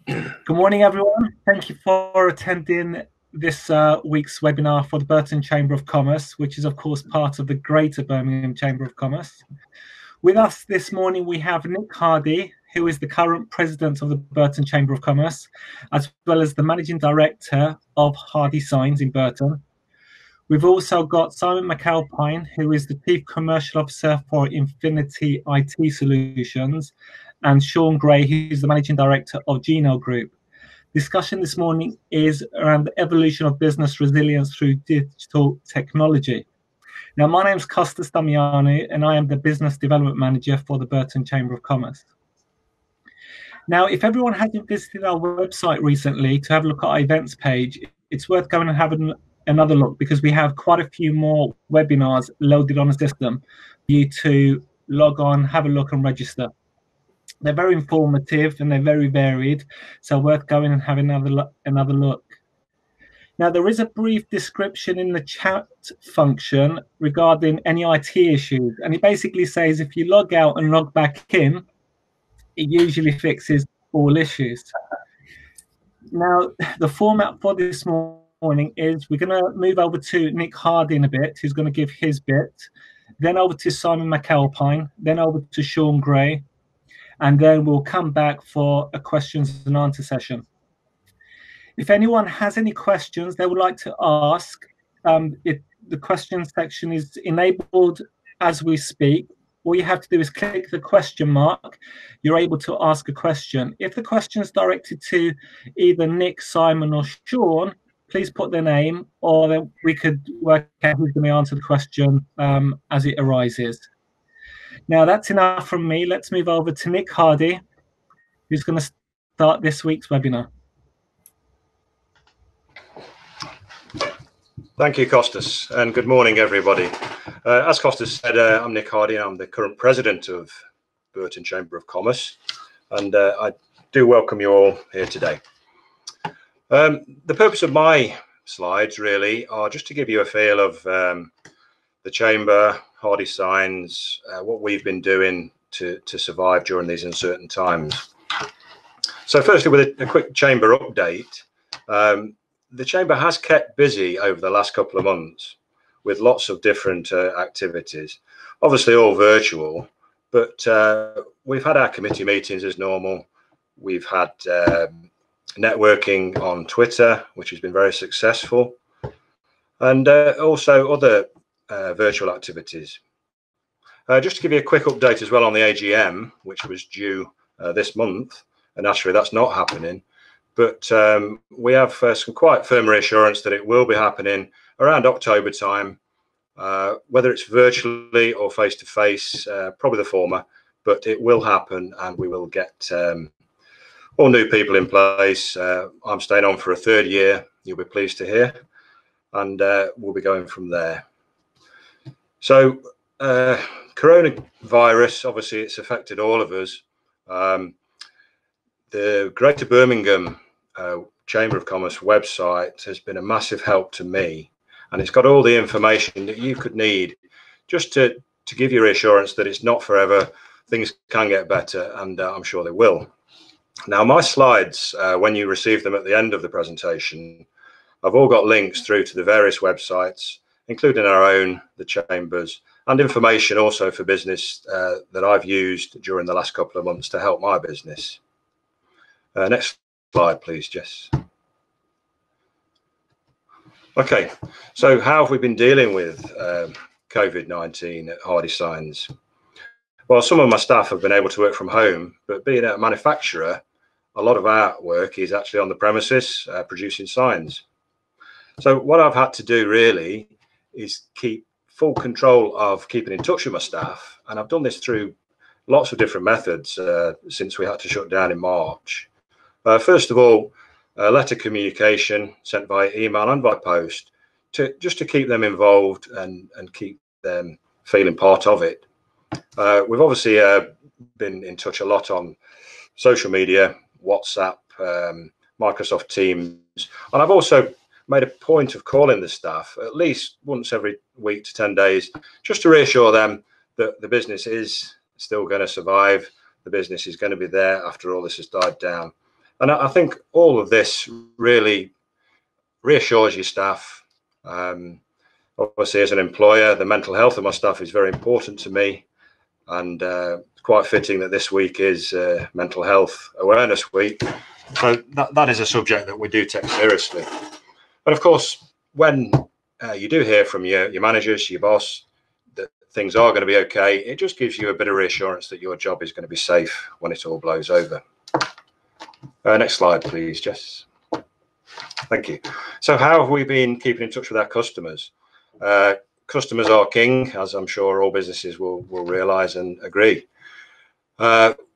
Good morning, everyone. Thank you for attending this week's webinar for the Burton Chamber of Commerce, which is, of course, part of the Greater Birmingham Chamber of Commerce. With us this morning, we have Nik Hardy, who is the current president of the Burton Chamber of Commerce, as well as the managing director of Hardy Signs in Burton. We've also got Simon McAlpine, who is the Chief Commercial Officer for Infinity IT Solutions, and Shaun Gray, who's the Managing Director of Ghino Group. Discussion this morning is around the evolution of business resilience through digital technology. Now, my name is Kostas Damiani, and I am the Business Development Manager for the Burton Chamber of Commerce. Now, if everyone hasn't visited our website recently to have a look at our events page, it's worth going and having another look because we have quite a few more webinars loaded on the system for you to log on, have a look and register. They're very informative and they're very varied, so worth going and having another look. Now, there is a brief description in the chat function regarding any IT issues, and it basically says if you log out and log back in, it usually fixes all issues. Now, the format for this morning is we're going to move over to Nik Hardy in a bit, who's going to give his bit, then over to Simon McAlpine, then over to Shaun Gray, and then we'll come back for a questions and answer session. If anyone has any questions they would like to ask, the question section is enabled as we speak. All you have to do is click the question mark. You're able to ask a question. If the question is directed to either Nik, Simon, or Shaun, please put their name, or then we could work out who's going to answer the question as it arises. Now, that's enough from me. Let's move over to Nik Hardy, who's going to start this week's webinar. Thank you, Kostas, and good morning, everybody. As Kostas said, I'm Nik Hardy. I'm the current president of Burton Chamber of Commerce, and I do welcome you all here today. The purpose of my slides really are just to give you a feel of the Chamber, Hardy Signs, what we've been doing to survive during these uncertain times. So firstly, with a quick Chamber update, the Chamber has kept busy over the last couple of months with lots of different activities, obviously all virtual, but we've had our committee meetings as normal. We've had networking on Twitter, which has been very successful, and also other virtual activities. Just to give you a quick update as well on the AGM, which was due this month, and actually that's not happening, but we have some quite firm reassurance that it will be happening around October time, whether it's virtually or face-to-face, probably the former, but it will happen and we will get all new people in place. I'm staying on for a third year, you'll be pleased to hear, and we'll be going from there. So coronavirus, obviously it's affected all of us. The Greater Birmingham Chamber of Commerce website has been a massive help to me, and it's got all the information that you could need just to give you reassurance that it's not forever. Things can get better, and I'm sure they will. Now, my slides, when you receive them at the end of the presentation, I've all got links through to the various websites, including our own, the Chambers, and information also for business that I've used during the last couple of months to help my business. Next slide, please, Jess. Okay, so how have we been dealing with COVID-19 at Hardy Signs? Well, some of my staff have been able to work from home, but being a manufacturer, a lot of our work is actually on the premises producing signs. So what I've had to do really is keep full control of keeping in touch with my staff, and I've done this through lots of different methods since we had to shut down in March. First of all, letter communication sent by email and by post just to keep them involved and keep them feeling part of it. We've obviously been in touch a lot on social media, WhatsApp, Microsoft Teams, and I've also made a point of calling the staff at least once every week to 10 days just to reassure them that the business is still going to survive. The business is going to be there after all this has died down. And I think all of this really reassures your staff. Obviously, as an employer, the mental health of my staff is very important to me, and quite fitting that this week is Mental Health Awareness Week. So that is a subject that we do take seriously. But of course, when you do hear from your managers, your boss, that things are going to be okay, it just gives you a bit of reassurance that your job is going to be safe when it all blows over. Next slide, please, Jess. Thank you. So how have we been keeping in touch with our customers? Customers are king, as I'm sure all businesses will realise and agree.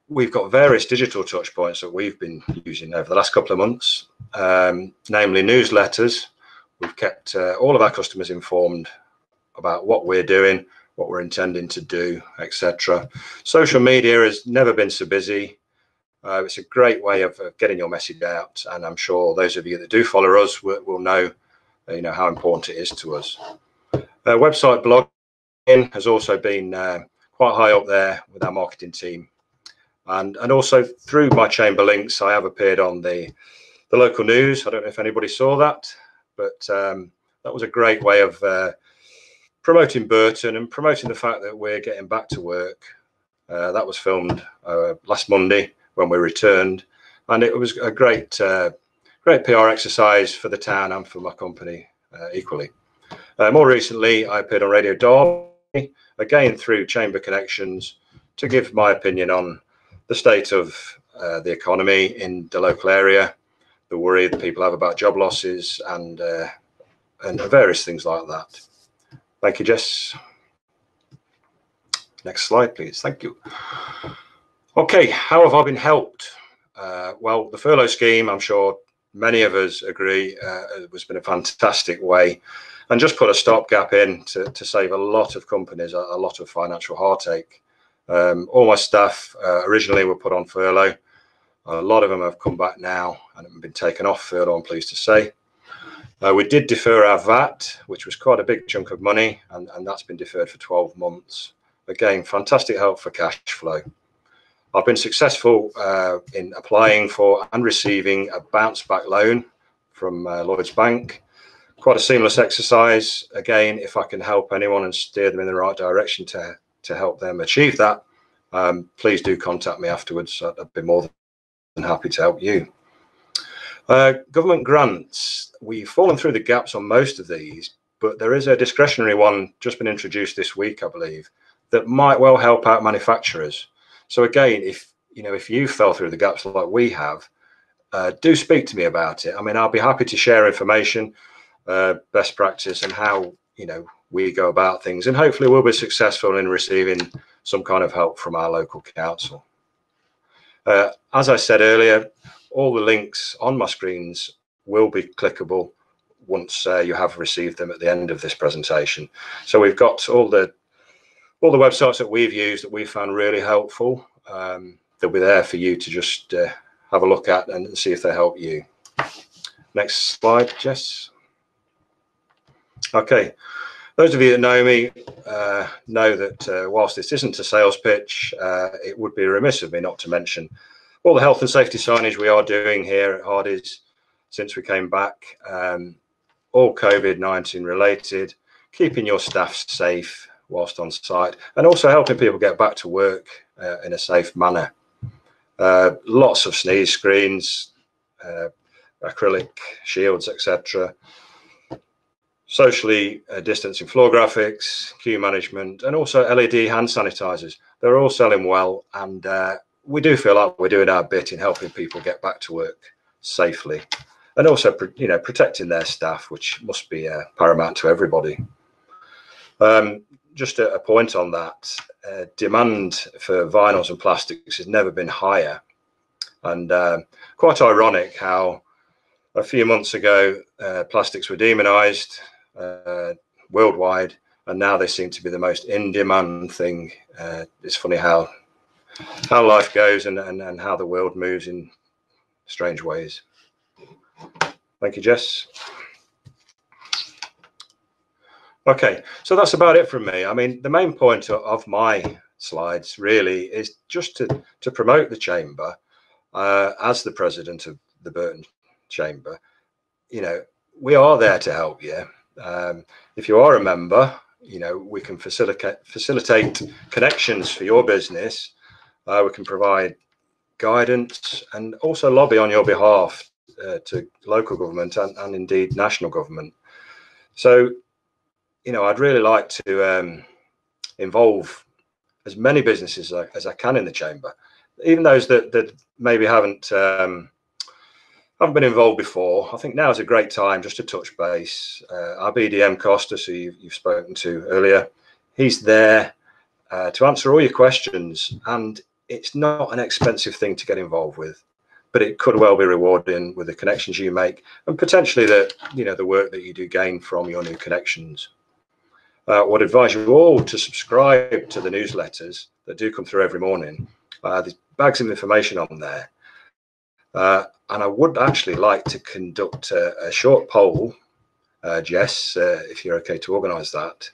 We've got various digital touch points that we've been using over the last couple of months, namely newsletters. We've kept all of our customers informed about what we're doing, what we're intending to do, etc. Social media has never been so busy. It's a great way of getting your message out, and I'm sure those of you that do follow us will know, how important it is to us. Website blogging has also been quite high up there with our marketing team, and also through my chamber links, I have appeared on the local news. I don't know if anybody saw that, but that was a great way of promoting Burton and promoting the fact that we're getting back to work. That was filmed last Monday when we returned, and it was a great PR exercise for the town and for my company equally. More recently, I appeared on Radio Derby, again through Chamber Connections, to give my opinion on the state of the economy in the local area, the worry that people have about job losses, and various things like that. Thank you, Jess. Next slide, please. Thank you. Okay, how have I been helped? Well, the furlough scheme, I'm sure many of us agree, has been a fantastic way, and just put a stopgap in to save a lot of companies a lot of financial heartache. All my staff originally were put on furlough. A lot of them have come back now and have been taken off furlough, I'm pleased to say. We did defer our VAT, which was quite a big chunk of money, and that's been deferred for 12 months. Again, fantastic help for cash flow. I've been successful in applying for and receiving a bounce back loan from Lloyds Bank. Quite a seamless exercise. Again, if I can help anyone and steer them in the right direction to help them achieve that, please do contact me afterwards. I'd be more than happy to help you. Government grants, we've fallen through the gaps on most of these, but there is a discretionary one just been introduced this week, I believe, that might well help out manufacturers. So again, if you fell through the gaps like we have, do speak to me about it. I mean, I'll be happy to share information, best practice, and how we go about things, and hopefully we'll be successful in receiving some kind of help from our local council. As I said earlier, all the links on my screens will be clickable once you have received them at the end of this presentation. So we've got all the websites that we've used that we found really helpful. They'll be there for you to just have a look at and see if they help you. Next slide, Jess. Okay, those of you that know me know that whilst this isn't a sales pitch, it would be remiss of me not to mention all the health and safety signage we are doing here at Hardy's since we came back, all COVID-19 related, keeping your staff safe whilst on site, and also helping people get back to work in a safe manner. Lots of sneeze screens, acrylic shields, etc. Socially distancing floor graphics, queue management, and also LED hand sanitizers. They're all selling well, and we do feel like we're doing our bit in helping people get back to work safely, and also protecting their staff, which must be paramount to everybody. Just a point on that, demand for vinyls and plastics has never been higher, and quite ironic how a few months ago plastics were demonized worldwide, and now they seem to be the most in-demand thing. It's funny how life goes and how the world moves in strange ways. Thank you, Jess. Okay, so that's about it from me. I mean, the main point of my slides really is just to promote the chamber as the president of the Burton Chamber, you know, we are there to help you. If you are a member, you know, we can facilitate connections for your business. We can provide guidance and also lobby on your behalf to local government and indeed national government. So, you know, I'd really like to involve as many businesses as I can in the chamber, even those that maybe haven't been involved before. I think now is a great time just to touch base. Our BDM Costa, who you've spoken to earlier, he's there to answer all your questions, and it's not an expensive thing to get involved with, but it could well be rewarding with the connections you make and potentially the work that you do gain from your new connections. I would advise you all to subscribe to the newsletters that do come through every morning. There's bags of information on there. And I would actually like to conduct a short poll, Jess, if you're okay to organise that.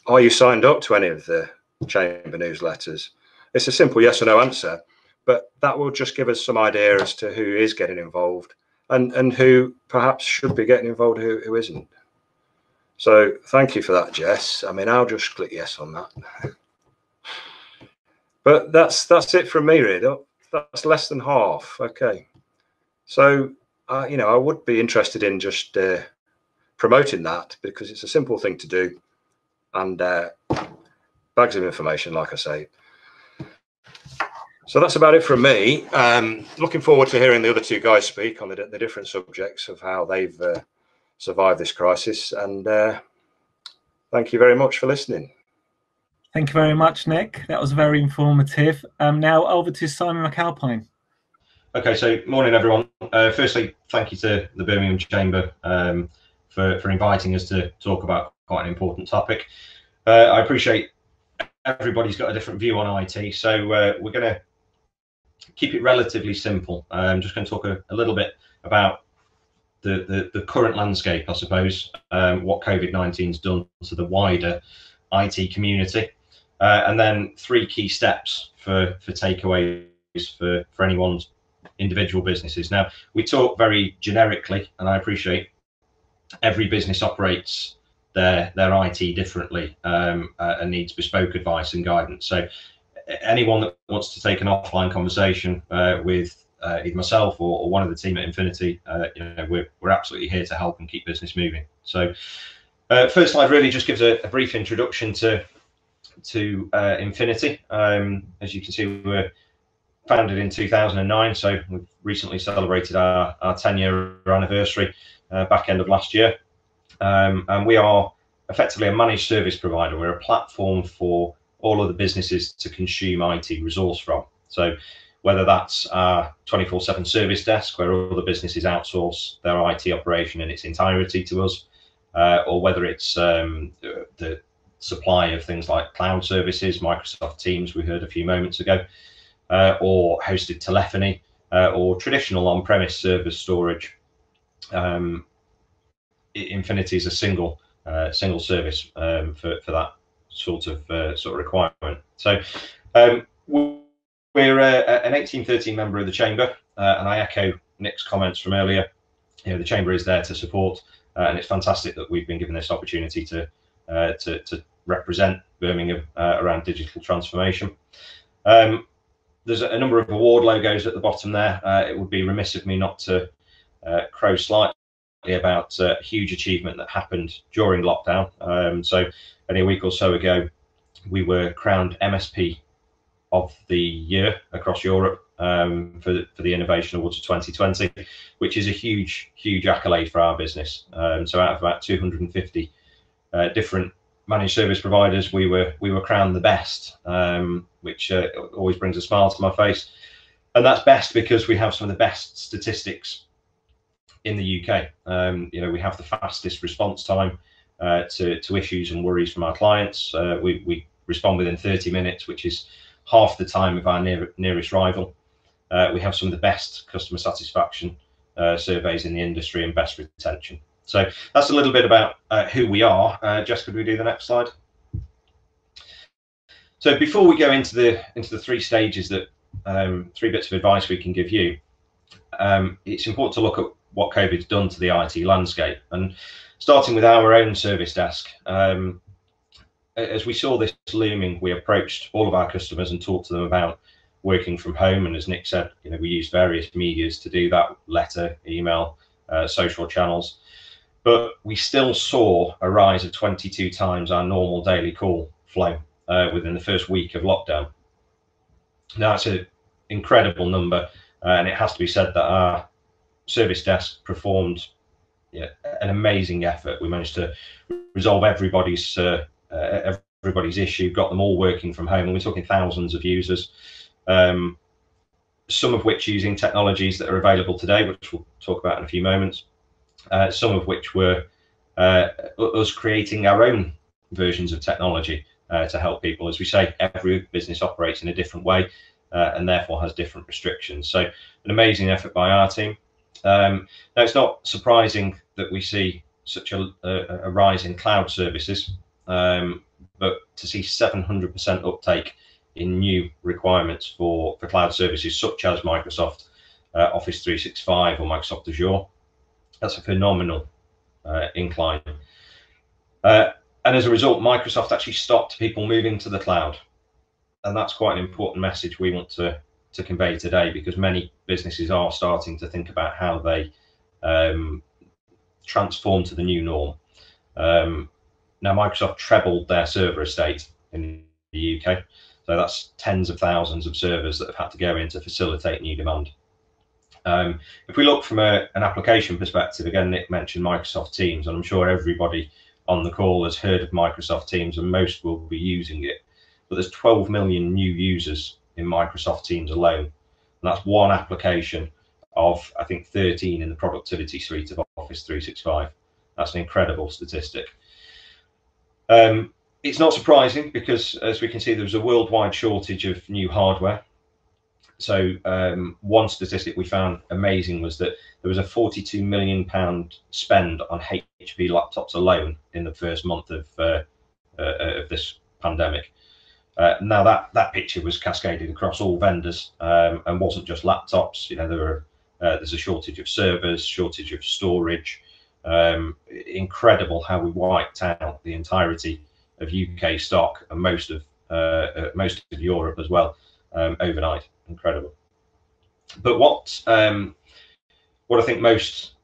Are you signed up to any of the chamber newsletters? It's a simple yes or no answer, but that will just give us some idea as to who is getting involved and who perhaps should be getting involved, who isn't. So thank you for that, Jess. I mean, I'll just click yes on that. But that's it from me, really. That's less than half. Okay. So, you know, I would be interested in just promoting that because it's a simple thing to do and bags of information, like I say. So that's about it from me. Looking forward to hearing the other two guys speak on the different subjects of how they've survived this crisis. And thank you very much for listening. Thank you very much, Nick. That was very informative. Now over to Simon McAlpine. Okay, so morning, everyone. Firstly, thank you to the Birmingham Chamber for inviting us to talk about quite an important topic. I appreciate everybody's got a different view on IT, so we're going to keep it relatively simple. I'm just going to talk a little bit about the current landscape, I suppose, what COVID-19's done to the wider IT community, and then 3 key steps for takeaways for anyone's individual businesses. Now, we talk very generically, and I appreciate every business operates their IT differently and needs bespoke advice and guidance. So anyone that wants to take an offline conversation with either myself or one of the team at Infinity, you know, we're absolutely here to help and keep business moving. So first slide really just gives a brief introduction to Infinity. As you can see, we were founded in 2009, so we've recently celebrated our 10-year anniversary back end of last year. And we are effectively a managed service provider. We're a platform for all of the businesses to consume IT resource from. So whether that's our 24/7 service desk, where all the businesses outsource their IT operation in its entirety to us, or whether it's the supply of things like cloud services, Microsoft Teams we heard a few moments ago, or hosted telephony, or traditional on-premise server storage. Infinity is a single service for that sort of requirement. So we're an 1813 member of the Chamber, and I echo Nick's comments from earlier. You know, the Chamber is there to support, and it's fantastic that we've been given this opportunity to represent Birmingham around digital transformation. There's a number of award logos at the bottom there. It would be remiss of me not to crow slightly about a huge achievement that happened during lockdown. So only a week or so ago, we were crowned MSP of the year across Europe for the Innovation Awards of 2020, which is a huge accolade for our business. So out of about 250 different managed service providers, we were crowned the best, which always brings a smile to my face. And that's best because we have some of the best statistics in the UK. You know, we have the fastest response time to issues and worries from our clients. We respond within 30 minutes, which is half the time of our nearest rival. We have some of the best customer satisfaction surveys in the industry and best retention. So that's a little bit about who we are. Jess, could we do the next slide? So before we go into the 3 stages that three bits of advice we can give you. It's important to look at what COVID's done to the IT landscape, and starting with our own service desk. As we saw this looming, we approached all of our customers and talked to them about working from home. And as Nick said, we used various medias to do that: letter, email, social channels. But we still saw a rise of 22 times our normal daily call flow within the first week of lockdown. Now, that's an incredible number, and it has to be said that our service desk performed an amazing effort. We managed to resolve everybody's issue, got them all working from home, and we're talking thousands of users, some of which using technologies that are available today, which we'll talk about in a few moments, some of which were us creating our own versions of technology to help people. As we say, every business operates in a different way and therefore has different restrictions. So an amazing effort by our team. Now, it's not surprising that we see such a rise in cloud services, but to see 700% uptake in new requirements for cloud services such as Microsoft Office 365 or Microsoft Azure, that's a phenomenal incline. And as a result, Microsoft actually stopped people moving to the cloud. And that's quite an important message we want to convey today, because many businesses are starting to think about how they transform to the new norm. Now, Microsoft trebled their server estate in the UK. So that's tens of thousands of servers that have had to go in to facilitate new demand. If we look from an application perspective, again, Nick mentioned Microsoft Teams, and I'm sure everybody on the call has heard of Microsoft Teams, and most will be using it. But there's 12 million new users in Microsoft Teams alone. And that's one application of, I think, 13 in the productivity suite of Office 365. That's an incredible statistic. It's not surprising because, as we can see, there was a worldwide shortage of new hardware. So one statistic we found amazing was that there was a £42 million spend on HP laptops alone in the first month of this pandemic. Now that picture was cascaded across all vendors and wasn't just laptops. There's a shortage of servers, shortage of storage. Incredible how we wiped out the entirety of UK stock and most of Europe as well overnight. Incredible. But what I think most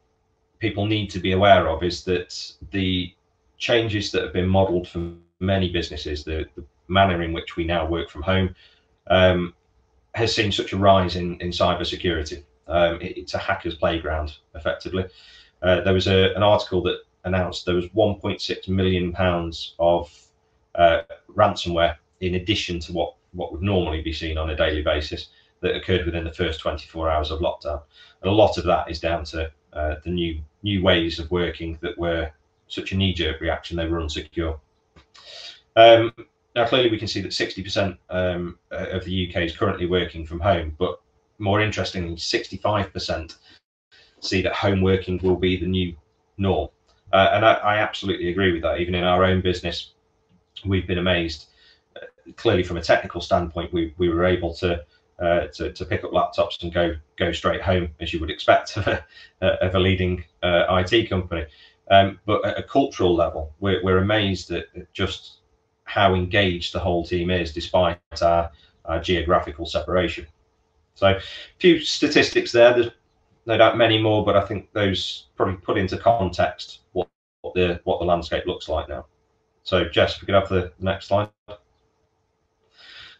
people need to be aware of is that the changes that have been modelled for many businesses, the manner in which we now work from home, has seen such a rise in cybersecurity. It's a hacker's playground, effectively. There was an article that announced there was £1.6 million of ransomware in addition to what would normally be seen on a daily basis that occurred within the first 24 hours of lockdown. And a lot of that is down to the new ways of working that were such a knee-jerk reaction, they were unsecure. Now, clearly we can see that 60% of the UK is currently working from home, but more interestingly, 65% see that home working will be the new norm. And I absolutely agree with that. Even in our own business, we've been amazed. Clearly, from a technical standpoint, we were able to pick up laptops and go straight home, as you would expect of a leading IT company. But at a cultural level, we're amazed at just how engaged the whole team is, despite our geographical separation. So, a few statistics there. There's no doubt many more, but I think those probably put into context what the landscape looks like now. So, Jess, if we could have the next slide.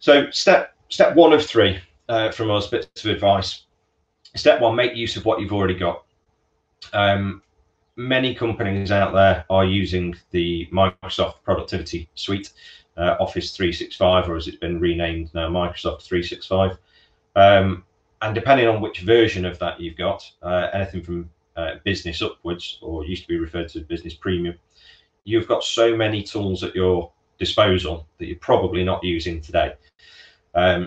So, step one of three from us, bits of advice. Step one, make use of what you've already got. Many companies out there are using the Microsoft Productivity Suite, Office 365, or as it's been renamed now, Microsoft 365. And depending on which version of that you've got, anything from business upwards, or used to be referred to as business premium, you've got so many tools at your disposal that you're probably not using today.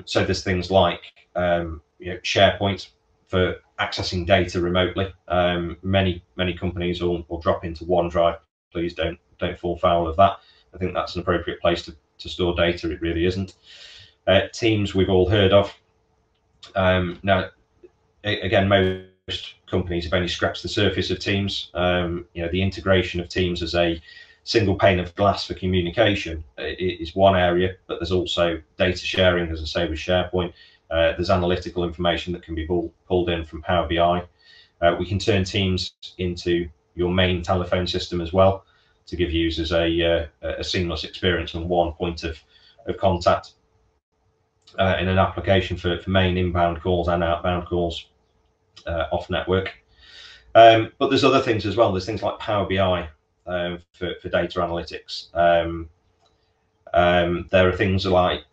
So there's things like SharePoint for accessing data remotely. Many companies will drop into OneDrive. Please don't fall foul of that. I think that's an appropriate place to store data. It really isn't. Teams we've all heard of. Now, again, most companies have only scratched the surface of Teams. You know, the integration of Teams as a single pane of glass for communication is one area, but there's also data sharing, as I say, with SharePoint. There's analytical information that can be pulled in from Power BI. We can turn Teams into your main telephone system as well to give users a seamless experience and one point of contact in an application for main inbound calls and outbound calls off network. But there's other things as well. There's things like Power BI for data analytics. There are things like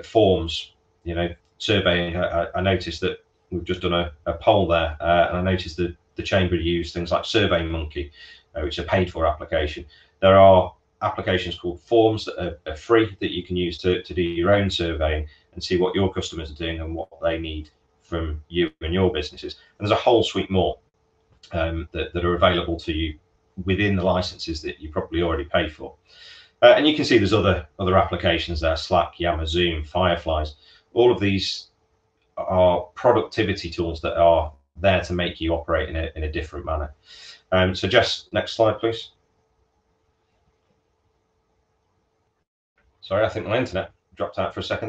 forms, you know, surveying. I noticed that we've just done a poll there, and I noticed that the Chamber use things like SurveyMonkey, which is a paid-for application. There are applications called Forms that are free that you can use to do your own surveying and see what your customers are doing and what they need from you and your businesses. And there's a whole suite more that are available to you within the licenses that you probably already pay for. And you can see there's other applications there: Slack, Yammer, Zoom, Fireflies. All of these are productivity tools that are there to make you operate in a different manner. So Jess, next slide, please. Sorry, I think my internet dropped out for a second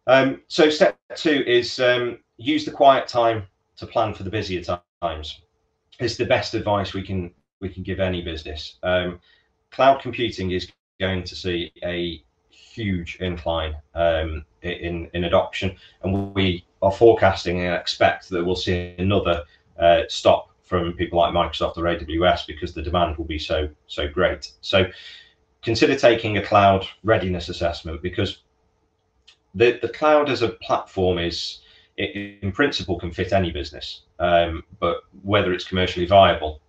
there. So step 2 is use the quiet time to plan for the busier times. It's the best advice we can give any business. Cloud computing is going to see a huge incline in adoption, and we are forecasting and expect that we'll see another stop from people like Microsoft or AWS because the demand will be so great. So consider taking a cloud readiness assessment, because the cloud as a platform in principle can fit any business, but whether it's commercially viable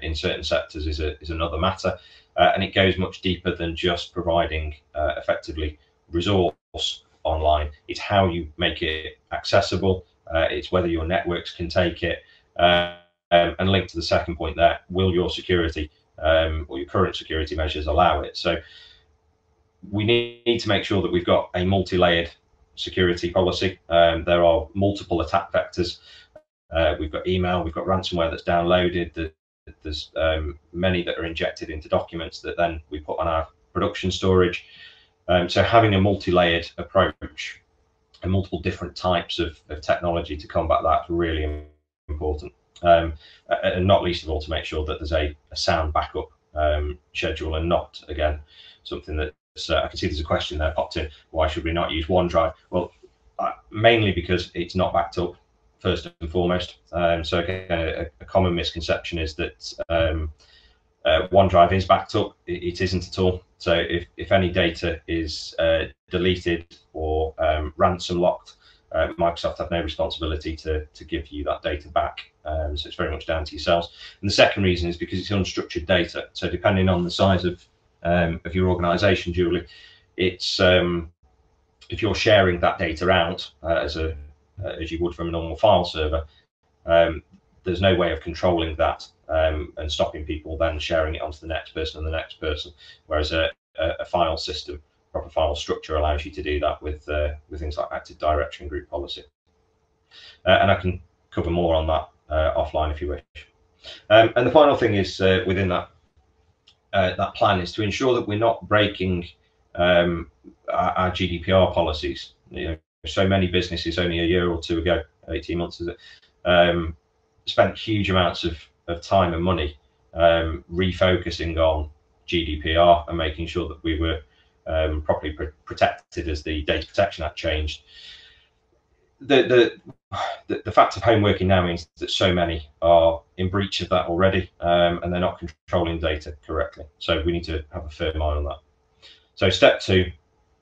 in certain sectors is another matter, and it goes much deeper than just providing effectively resource online. It's how you make it accessible. It's whether your networks can take it, and linked to the second point there, will your security or your current security measures allow it? So we need to make sure that we've got a multi-layered security policy. There are multiple attack vectors. We've got email, we've got ransomware that's downloaded. There's many that are injected into documents that then we put on our production storage. So having a multi-layered approach and multiple different types of technology to combat that is really important. And not least of all, to make sure that there's a sound backup schedule, and not, again, something that I can see there's a question there popped in: why should we not use OneDrive? Well, mainly because it's not backed up, first and foremost. So again, a common misconception is that OneDrive is backed up. It isn't at all. So if any data is deleted or ransom locked, Microsoft have no responsibility to give you that data back. So it's very much down to yourselves. And the second reason is because it's unstructured data. So depending on the size of your organization, Julie, it's if you're sharing that data out as you would from a normal file server, there's no way of controlling that and stopping people then sharing it onto the next person and the next person. Whereas a file system, proper file structure, allows you to do that with things like Active Directory and group policy. And I can cover more on that offline if you wish. And the final thing is within that plan is to ensure that we're not breaking our GDPR policies. You know, so many businesses only a year or two ago, 18 months is it, spent huge amounts of time and money refocusing on GDPR and making sure that we were properly protected as the Data Protection Act changed. The fact of home working now means that so many are in breach of that already, and they're not controlling data correctly. So we need to have a firm eye on that. So step 2,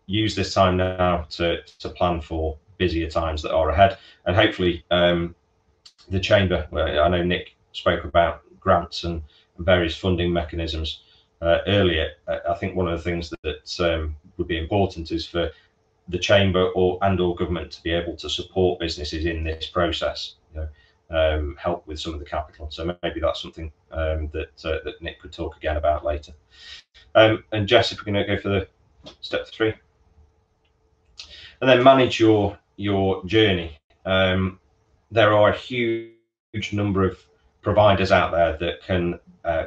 use this time now to plan for busier times that are ahead. And hopefully the Chamber, I know Nick spoke about grants and various funding mechanisms earlier. I think one of the things that would be important is for the Chamber or government to be able to support businesses in this process, you know, help with some of the capital. So maybe that's something that Nick could talk again about later. And Jess, if we're going to go for the step 3, and then manage your your journey, there are a huge number of providers out there that can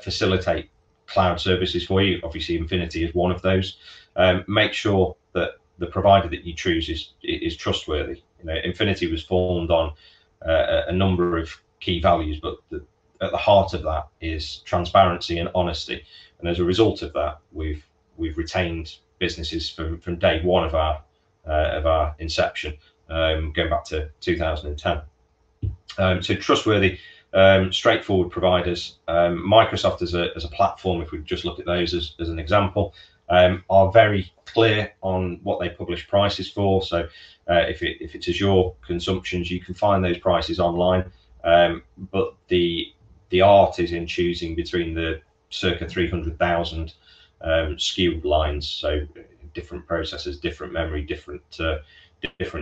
facilitate cloud services for you. Obviously, Infinity is one of those. Make sure that the provider that you choose is trustworthy. You know, Infinity was formed on a number of key values, but at the heart of that is transparency and honesty. And as a result of that, we've retained businesses from day one of our inception, going back to 2010. So trustworthy, straightforward providers. Microsoft as a platform, if we just look at those as an example, are very clear on what they publish prices for. So if it's Azure consumptions, you can find those prices online. But the art is in choosing between the circa 300,000 SKU lines. So different processors, different memory, different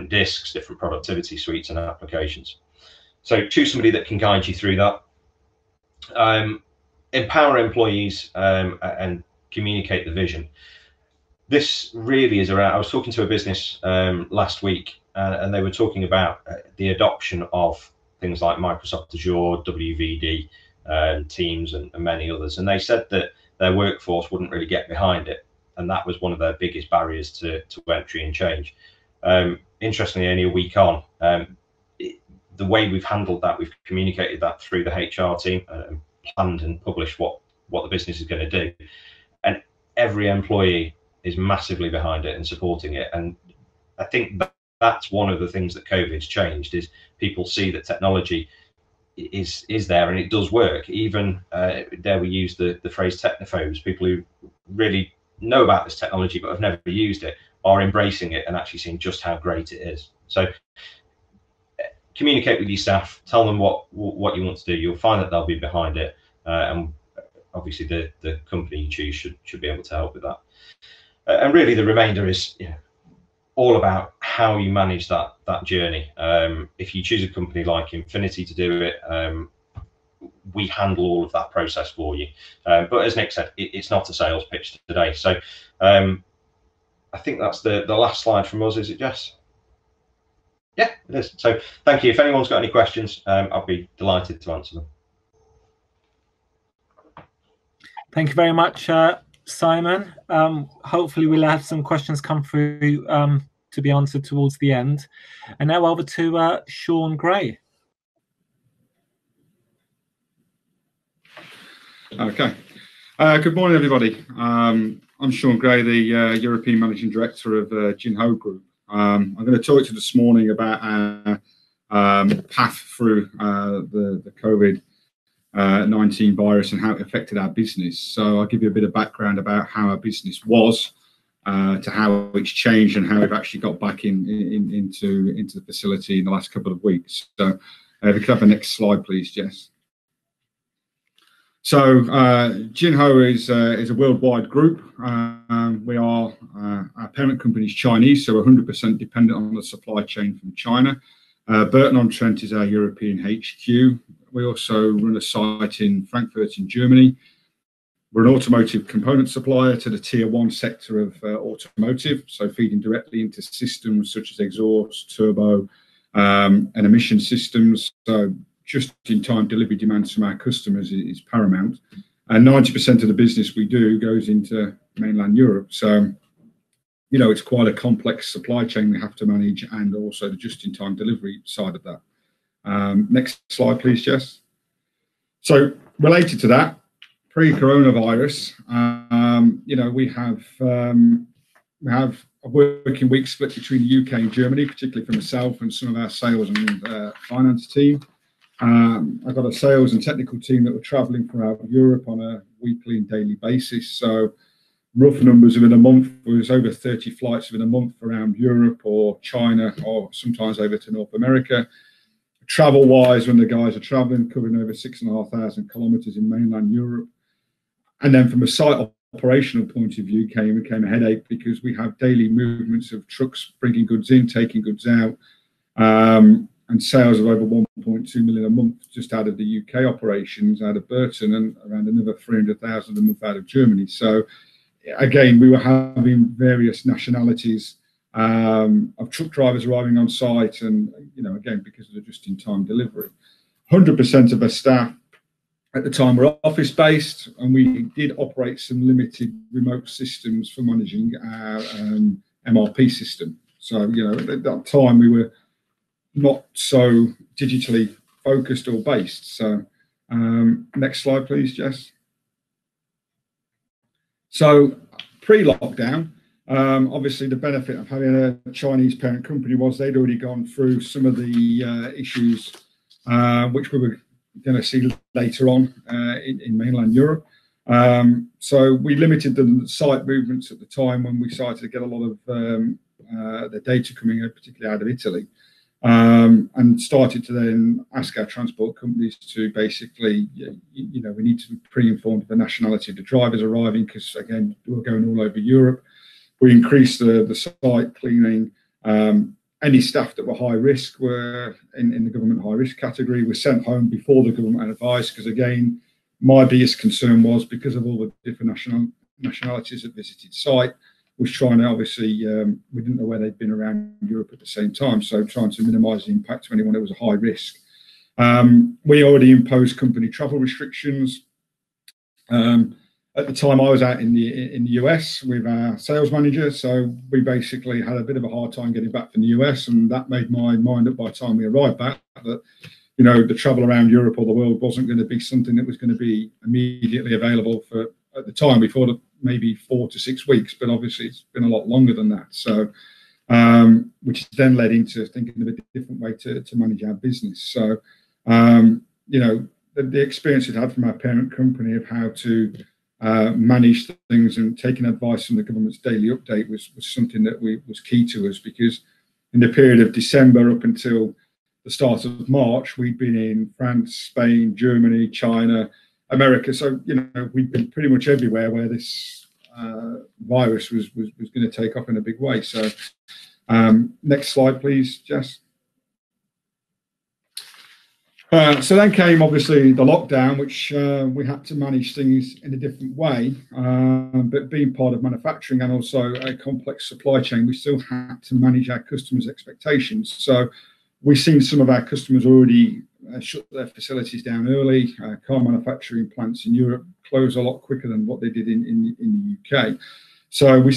disks, different productivity suites and applications. So choose somebody that can guide you through that. Empower employees and communicate the vision. This really is around, I was talking to a business last week, and they were talking about the adoption of things like Microsoft Azure, WVD, Teams, and many others. And they said that their workforce wouldn't really get behind it. And that was one of their biggest barriers to entry and change. Interestingly, only a week on, the way we've handled that, we've communicated that through the HR team and planned and published what the business is going to do. And every employee is massively behind it and supporting it. And I think that's one of the things that COVID's changed, is people see that technology is there and it does work. Even there we use the phrase technophobes, people who really know about this technology but have never used it are embracing it and actually seeing just how great it is. So communicate with your staff, tell them what you want to do. You'll find that they'll be behind it, and obviously the company you choose should be able to help with that. And really the remainder is all about how you manage that journey. If you choose a company like Infinity to do it, we handle all of that process for you. But as Nick said, it's not a sales pitch today. So I think that's the last slide from us, is it, Jess? Yeah, it is. So thank you. If anyone's got any questions, I'll be delighted to answer them. Thank you very much, Simon. Hopefully we'll have some questions come through to be answered towards the end. And now over to Shaun Gray. Okay. Good morning, everybody. I'm Shaun Gray, the European Managing Director of Ghino Group. I'm going to talk to you this morning about our path through the COVID-19 virus and how it affected our business. So I'll give you a bit of background about how our business was to how it's changed and how we've actually got back into the facility in the last couple of weeks. So if you could have the next slide, please, Jess. So Ghino is a worldwide group. We are, our parent company is Chinese, so we're 100% dependent on the supply chain from China. Burton-on-Trent is our European HQ. We also run a site in Frankfurt in Germany. We're an automotive component supplier to the tier 1 sector of automotive, so feeding directly into systems such as exhaust, turbo, and emission systems. So just-in-time delivery demands from our customers is paramount. And 90% of the business we do goes into mainland Europe. So, you know, it's quite a complex supply chain we have to manage, and also the just-in-time delivery side of that. Next slide, please, Jess. So related to that, pre-coronavirus, you know, we have a working week split between the UK and Germany, particularly for myself and some of our sales and finance team. I've got a sales and technical team that were traveling throughout Europe on a weekly and daily basis. So rough numbers within a month was over 30 flights within a month around Europe or China, or sometimes over to North America. Travel wise, when the guys are traveling, covering over 6,500 kilometers in mainland Europe. And then from a site operational point of view became a headache, because we have daily movements of trucks bringing goods in, taking goods out, and sales of over 1.2 million a month just out of the UK operations, out of Burton, and around another 300,000 a month out of Germany. So again, we were having various nationalities of truck drivers arriving on site, and again, because of the just-in-time delivery. 100% of our staff at the time were office-based, and we did operate some limited remote systems for managing our MRP system. So, at that time we were not so digitally focused or based. So, next slide, please, Jess. So, pre-lockdown, obviously the benefit of having a Chinese parent company was they'd already gone through some of the issues which we were going to see later on in mainland Europe. So we limited the site movements at the time when we started to get a lot of the data coming out, particularly out of Italy, and started to then ask our transport companies to basically, we need to be pre-informed of the nationality of the drivers arriving, because again, we're going all over Europe. We increased the site cleaning. Any staff that were high risk were in the government high risk category were sent home before the government advice, because again, my biggest concern was, because of all the different nationalities that visited site, was trying to, obviously, we didn't know where they'd been around Europe at the same time, so trying to minimise the impact to anyone that was a high risk. We already imposed company travel restrictions. At the time, I was out in the US with our sales manager, so we basically had a bit of a hard time getting back from the US, and that made my mind up by the time we arrived back that, the travel around Europe or the world wasn't going to be something that was going to be immediately available for, at the time, we thought of maybe 4 to 6 weeks, but obviously it's been a lot longer than that. So, which then led into thinking of a different way to manage our business. So, the experience we'd had from our parent company of how to manage things and taking advice from the government's daily update was something that was key to us, because in the period of December up until the start of March, we'd been in France, Spain, Germany, China, America. So, we'd been pretty much everywhere where this virus was going to take off in a big way. So, next slide, please, Jess. So then came, obviously, the lockdown, which we had to manage things in a different way. But being part of manufacturing and also a complex supply chain, we still had to manage our customers' expectations. So we've seen some of our customers already shut their facilities down early. Car manufacturing plants in Europe closed a lot quicker than what they did in the UK. So we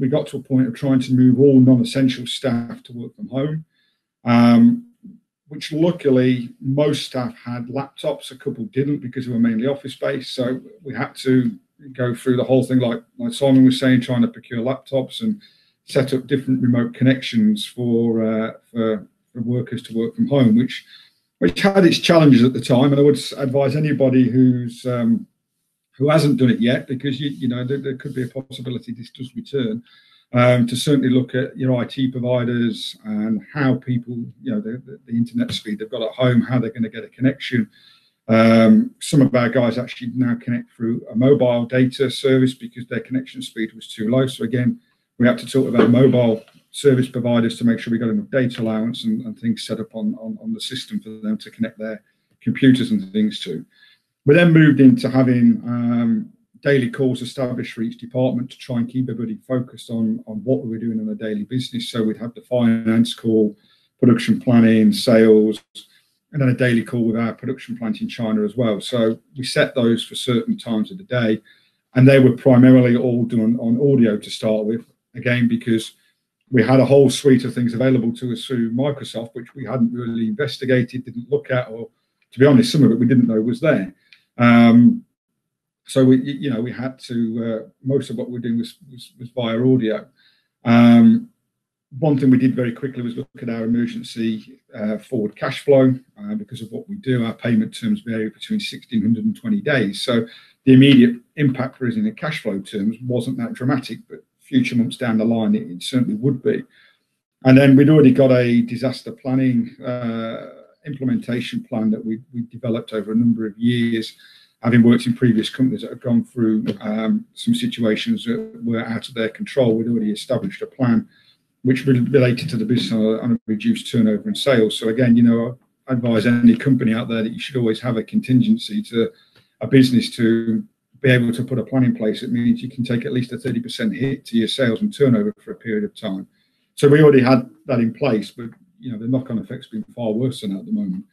got to a point of trying to move all non-essential staff to work from home. Which luckily most staff had laptops, a couple didn't because they were mainly office-based. So we had to go through the whole thing, like Simon was saying, trying to procure laptops and set up different remote connections for workers to work from home, which had its challenges at the time. And I would advise anybody who hasn't done it yet, because there could be a possibility this does return. To certainly look at your IT providers and how people, the internet speed they've got at home, how they're going to get a connection. Some of our guys actually now connect through a mobile data service because their connection speed was too low. So again, we have to talk about mobile service providers to make sure we got enough data allowance and things set up on the system for them to connect their computers and things to. We then moved into having daily calls established for each department to try and keep everybody focused on what we were doing on a daily business. So we'd have the finance call, production planning, sales, and then a daily call with our production plant in China as well. So we set those for certain times of the day, and they were primarily all done on audio to start with, again, because we had a whole suite of things available to us through Microsoft, which we hadn't really investigated, didn't look at, or to be honest, some of it we didn't know was there. So we had to, most of what we were doing was via audio. One thing we did very quickly was look at our emergency forward cash flow. Because of what we do, our payment terms vary between 60 and 120 days. So the immediate impact for us in the cash flow terms wasn't that dramatic, but future months down the line, it certainly would be. And then we'd already got a disaster planning implementation plan that we developed over a number of years, having worked in previous companies that have gone through some situations that were out of their control. We'd already established a plan which related to the business on a reduced turnover and sales. So again, I advise any company out there that you should always have a contingency to a business to be able to put a plan in place. It means you can take at least a 30% hit to your sales and turnover for a period of time. So we already had that in place, but the knock-on effect's been far worse than that at the moment.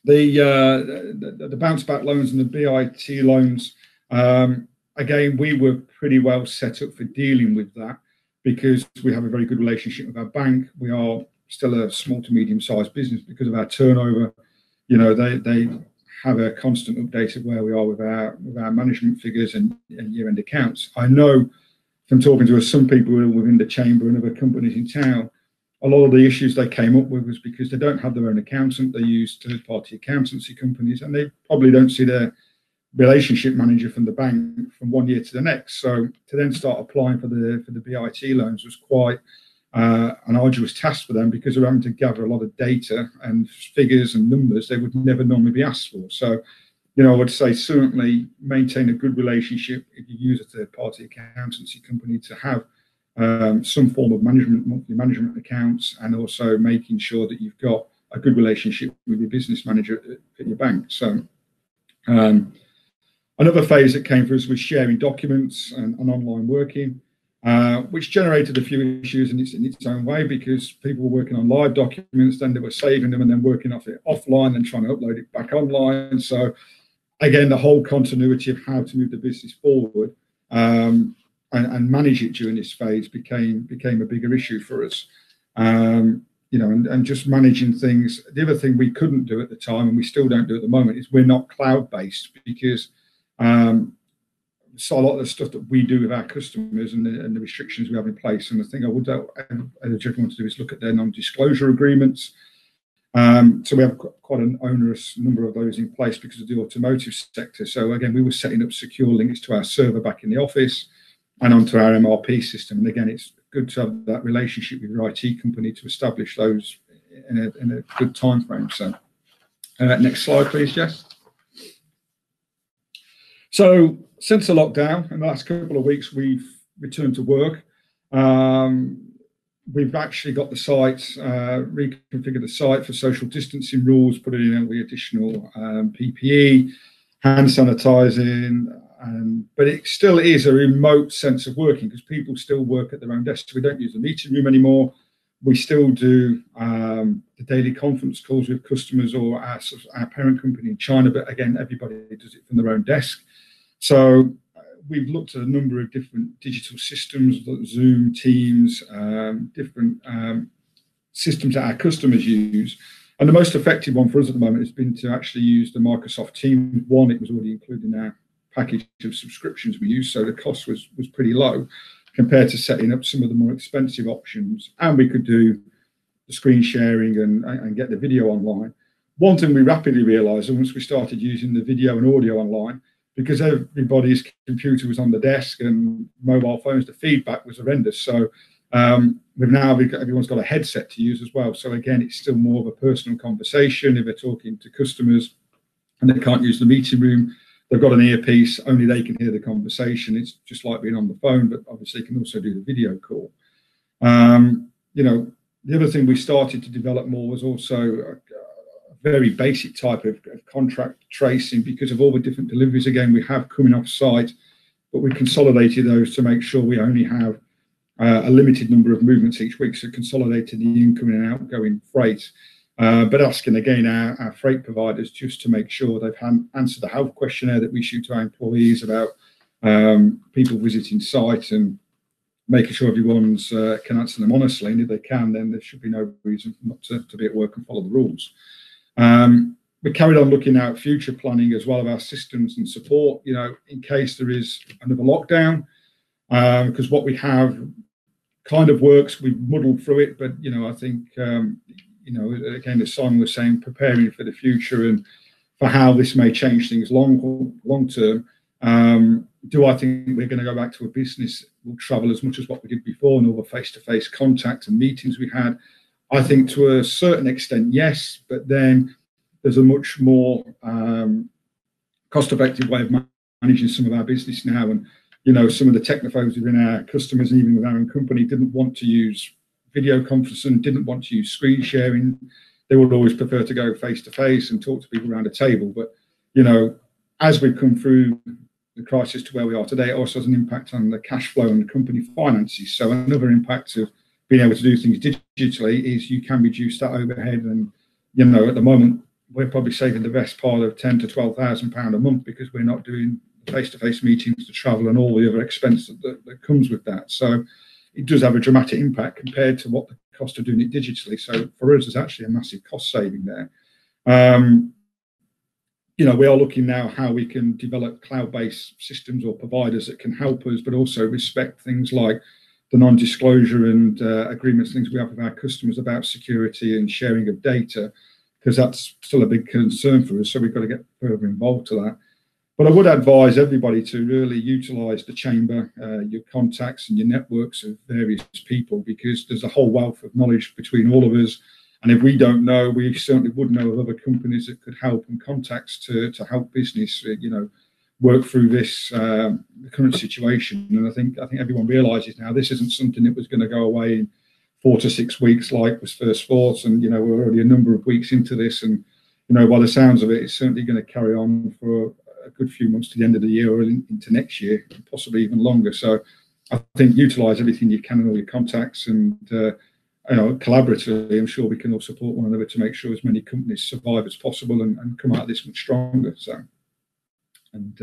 The bounce back loans and the BIT loans, again, we were pretty well set up for dealing with that because we have a very good relationship with our bank. We are still a small to medium-sized business because of our turnover. They have a constant update of where we are with our management figures and year-end accounts. I know from talking to some people within the chamber and other companies in town, a lot of the issues they came up with was because they don't have their own accountant. They use third-party accountancy companies, and they probably don't see their relationship manager from the bank from one year to the next. So to then start applying for the BIT loans was quite an arduous task for them because they're having to gather a lot of data and figures and numbers they would never normally be asked for. So, I would say certainly maintain a good relationship if you use a third-party accountancy company to have some form of monthly management accounts, and also making sure that you've got a good relationship with your business manager at your bank. So another phase that came for us was sharing documents and online working, which generated a few issues in its own way because people were working on live documents, then they were saving them and then working off it offline and trying to upload it back online. So again, the whole continuity of how to move the business forward and manage it during this phase became a bigger issue for us. And just managing things. The other thing we couldn't do at the time, and we still don't do at the moment, is we're not cloud-based because so a lot of the stuff that we do with our customers and the restrictions we have in place. And the thing I would urge everyone to do is look at their non-disclosure agreements. So we have quite an onerous number of those in place because of the automotive sector. So again, we were setting up secure links to our server back in the office and onto our MRP system. And again, it's good to have that relationship with your IT company to establish those in a good time frame. So next slide, please, Jess. So since the lockdown, in the last couple of weeks, we've returned to work. We've actually got the site, reconfigured the site for social distancing rules, put in all the additional PPE, hand sanitizing, but it still is a remote sense of working because people still work at their own desks. We don't use the meeting room anymore. We still do the daily conference calls with customers or our parent company in China, but again, everybody does it from their own desk. So we've looked at a number of different digital systems, Zoom, Teams, different systems that our customers use. And the most effective one for us at the moment has been to actually use the Microsoft Teams. One, it was already included in our package of subscriptions we use, so the cost was pretty low compared to setting up some of the more expensive options. And we could do the screen sharing and get the video online. One thing we rapidly realised once we started using the video and audio online, because everybody's computer was on the desk and mobile phones, the feedback was horrendous. So everyone's got a headset to use as well. So again, it's still more of a personal conversation. If they're talking to customers and they can't use the meeting room, they've got an earpiece, only they can hear the conversation. It's just like being on the phone, but obviously you can also do the video call. The other thing we started to develop more was also very basic type of contract tracing because of all the different deliveries again we have coming off site, but we consolidated those to make sure we only have a limited number of movements each week, so consolidated the incoming and outgoing freight, but asking again our freight providers just to make sure they've answered the health questionnaire that we shoot to our employees about people visiting site and making sure everyone's can answer them honestly, and if they can, then there should be no reason not to be at work and follow the rules. We carried on looking at future planning as well of our systems and support, in case there is another lockdown, because what we have kind of works. We've muddled through it, but I think again, as Simon was saying, preparing for the future and for how this may change things long term. Do I think we're going to go back to a business will travel as much as what we did before and all the face-to-face contact and meetings we had? I think to a certain extent, yes, but then there's a much more cost-effective way of managing some of our business now. And, some of the technophobes within our customers and even with our own company didn't want to use video conferencing, didn't want to use screen sharing. They would always prefer to go face-to-face and talk to people around a table. But, as we've come through the crisis to where we are today, it also has an impact on the cash flow and the company finances. So another impact of being able to do things digitally is you can reduce that overhead. And, you know, at the moment, we're probably saving the best part of £10,000 to £12,000 a month because we're not doing face-to-face meetings, to travel and all the other expense that comes with that. So it does have a dramatic impact compared to what the cost of doing it digitally. So for us, there's actually a massive cost saving there. You know, we are looking now how we can develop cloud-based systems or providers that can help us, but also respect things like the non-disclosure and agreements, things we have with our customers about security and sharing of data, because that's still a big concern for us. So we've got to get further involved to that. But I would advise everybody to really utilise the chamber, your contacts and your networks of various people, because there's a whole wealth of knowledge between all of us. And if we don't know, we certainly would know of other companies that could help, and contacts to help business, you know, work through this current situation. And I think everyone realises now this isn't something that was going to go away in 4 to 6 weeks like was first thought. And, you know, we're already a number of weeks into this. And, you know, by the sounds of it, it's certainly going to carry on for a good few months to the end of the year or into next year, possibly even longer. So I think utilise everything you can and all your contacts, and you know, collaboratively, I'm sure we can all support one another to make sure as many companies survive as possible and come out of this much stronger. So, and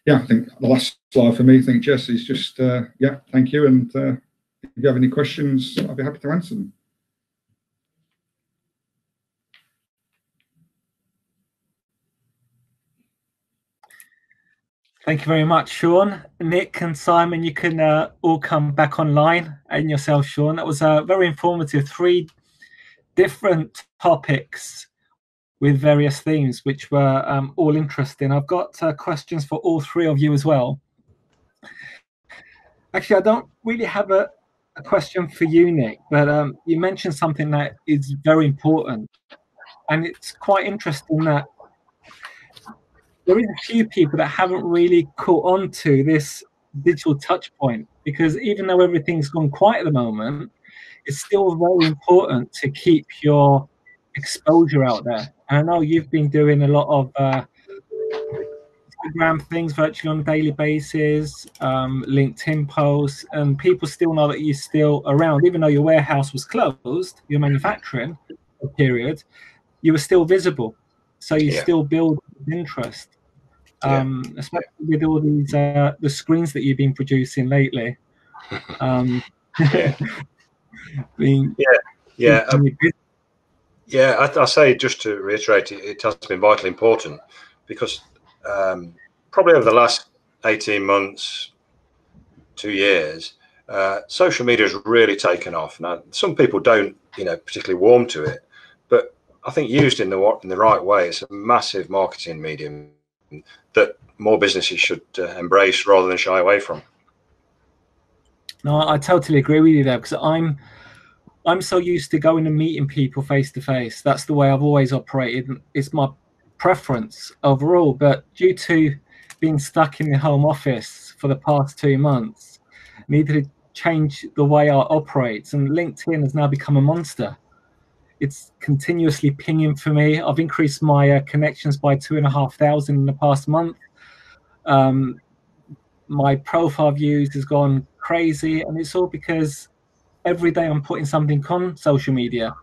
yeah, I think the last slide for me, I think, Jess, is just, yeah, thank you. And if you have any questions, I'll be happy to answer them. Thank you very much, Shaun. Nick and Simon, you can all come back online, and yourself, Shaun. That was very informative. 3 different topics with various themes, which were all interesting. I've got questions for all 3 of you as well. Actually, I don't really have a question for you, Nick, but you mentioned something that is very important. And it's quite interesting that there is a few people that haven't really caught on to this digital touch point, because even though everything's gone quiet at the moment, it's still very important to keep your exposure out there. And I know you've been doing a lot of Instagram things virtually on a daily basis, LinkedIn posts, and people still know that you're still around. Even though your warehouse was closed, your manufacturing period, you were still visible. So you still build interest. Especially with all these the screens that you've been producing lately. I say, just to reiterate, it has been vitally important, because probably over the last 18 months, 2 years, social media has really taken off. Now, some people don't, you know, particularly warm to it, but I think used in the right way, it's a massive marketing medium that more businesses should embrace rather than shy away from. No, I totally agree with you there, because I'm so used to going and meeting people face to face. That's the way I've always operated. It's my preference overall, but due to being stuck in the home office for the past 2 months, I needed to change the way I operate. And LinkedIn has now become a monster. It's continuously pinging for me. I've increased my connections by 2,500 in the past month. My profile views has gone crazy, and it's all because every day I'm putting something on social media,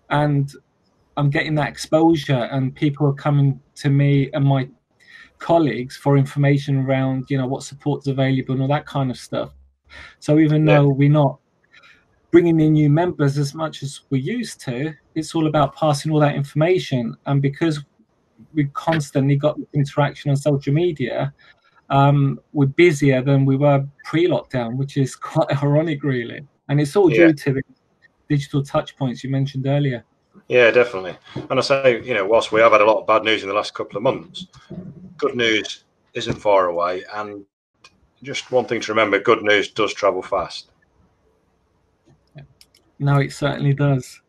and I'm getting that exposure, and people are coming to me and my colleagues for information around, you know, what support's available and all that kind of stuff. So even though we're not bringing in new members as much as we used to, it's all about passing all that information. And because we've constantly got interaction on social media, we're busier than we were pre-lockdown, which is quite ironic, really. And it's all due to the digital touch points you mentioned earlier. Yeah, definitely. And I say, you know, whilst we have had a lot of bad news in the last couple of months, good news isn't far away. And just one thing to remember, good news does travel fast. No, it certainly does.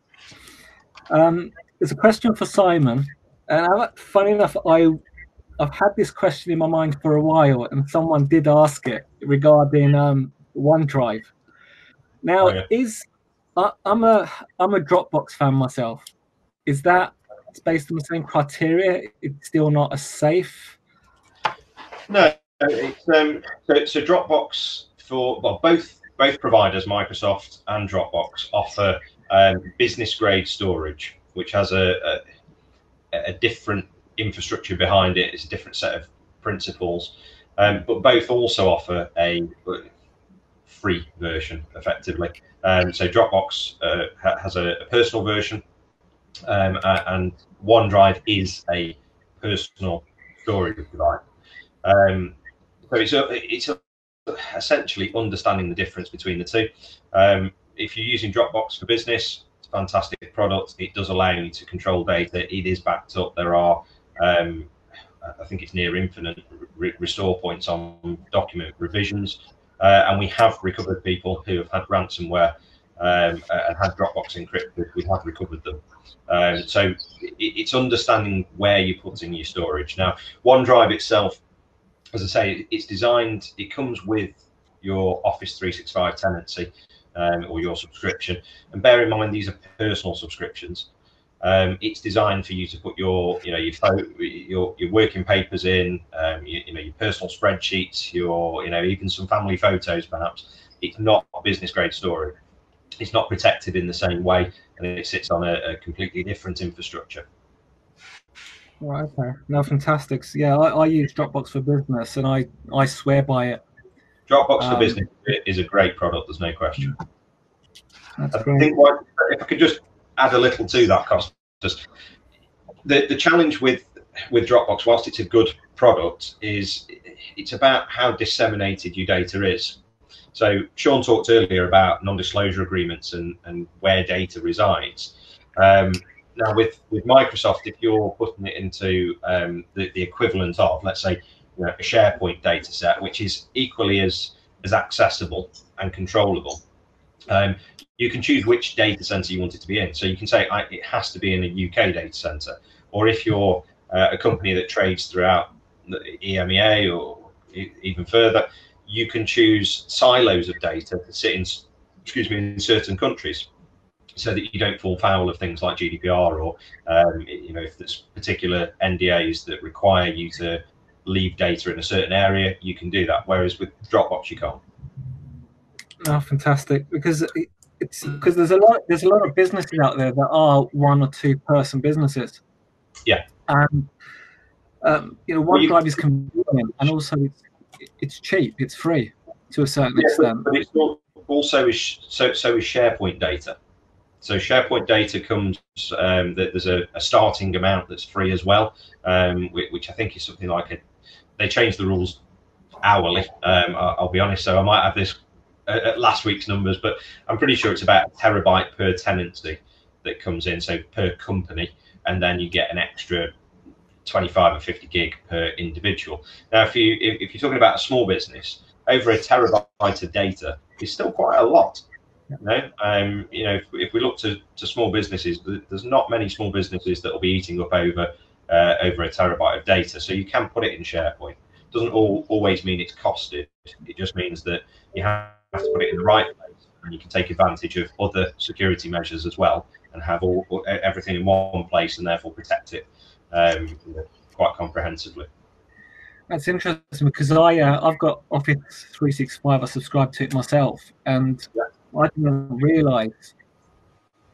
There's a question for Simon. And funny enough, I've had this question in my mind for a while, and someone did ask it regarding OneDrive. Now, I'm a Dropbox fan myself. Is that based on the same criteria? It's still not as safe? No, So it's so Dropbox for both providers, Microsoft and Dropbox, offer business grade storage, which has a different infrastructure behind it. It's a different set of principles, but both also offer a free version, effectively. So Dropbox has a personal version, and OneDrive is a personal storage device. So it's essentially understanding the difference between the two. If you're using Dropbox for business, it's a fantastic product. It does allow you to control data. It is backed up. There are, I think it's near infinite restore points on document revisions. And we have recovered people who have had ransomware and had Dropbox encrypted. We have recovered them. So it's understanding where you're putting your storage. Now, OneDrive itself, as I say, it's designed, it comes with your Office 365 tenancy or your subscription. And bear in mind, these are personal subscriptions. It's designed for you to put your working papers in, your personal spreadsheets, your even some family photos perhaps. It's not business grade storage. It's not protected in the same way, and it sits on a completely different infrastructure. Right, okay. No, fantastic. Yeah, I use Dropbox for business, and I swear by it. Dropbox for business is a great product. There's no question. That's I great. think if I could just add a little to that, Costas, the challenge with Dropbox, whilst it's a good product, is it's about how disseminated your data is. So Shaun talked earlier about non-disclosure agreements and where data resides. Now with Microsoft, if you're putting it into the equivalent of, let's say, a SharePoint data set, which is equally as accessible and controllable, you can choose which data center you want it to be in. So you can say it has to be in a UK data center, or if you're a company that trades throughout the EMEA or even further, you can choose silos of data to sit in certain countries, so that you don't fall foul of things like GDPR or if there's particular NDAs that require you to leave data in a certain area, you can do that. Whereas with Dropbox, you can't. Oh, fantastic! Because there's a lot of businesses out there that are 1 or 2 person businesses. Yeah. And OneDrive is convenient, and also it's cheap. It's free to a certain extent. But it's also is SharePoint data. So SharePoint data comes, there's a starting amount that's free as well, which I think is something like they change the rules hourly. I'll be honest, so I might have this at last week's numbers, but I'm pretty sure it's about 1 terabyte per tenancy that comes in, so per company, and then you get an extra 25 or 50 gig per individual. Now, if you're talking about a small business, over 1 terabyte of data is still quite a lot. If we look to small businesses, there's not many small businesses that will be eating up over 1 terabyte of data. So you can put it in SharePoint. Doesn't always mean it's costed. It just means that you have to put it in the right place, and you can take advantage of other security measures as well, and have everything in one place, and therefore protect it quite comprehensively. That's interesting, because I've got Office 365. I subscribe to it myself, and I didn't realise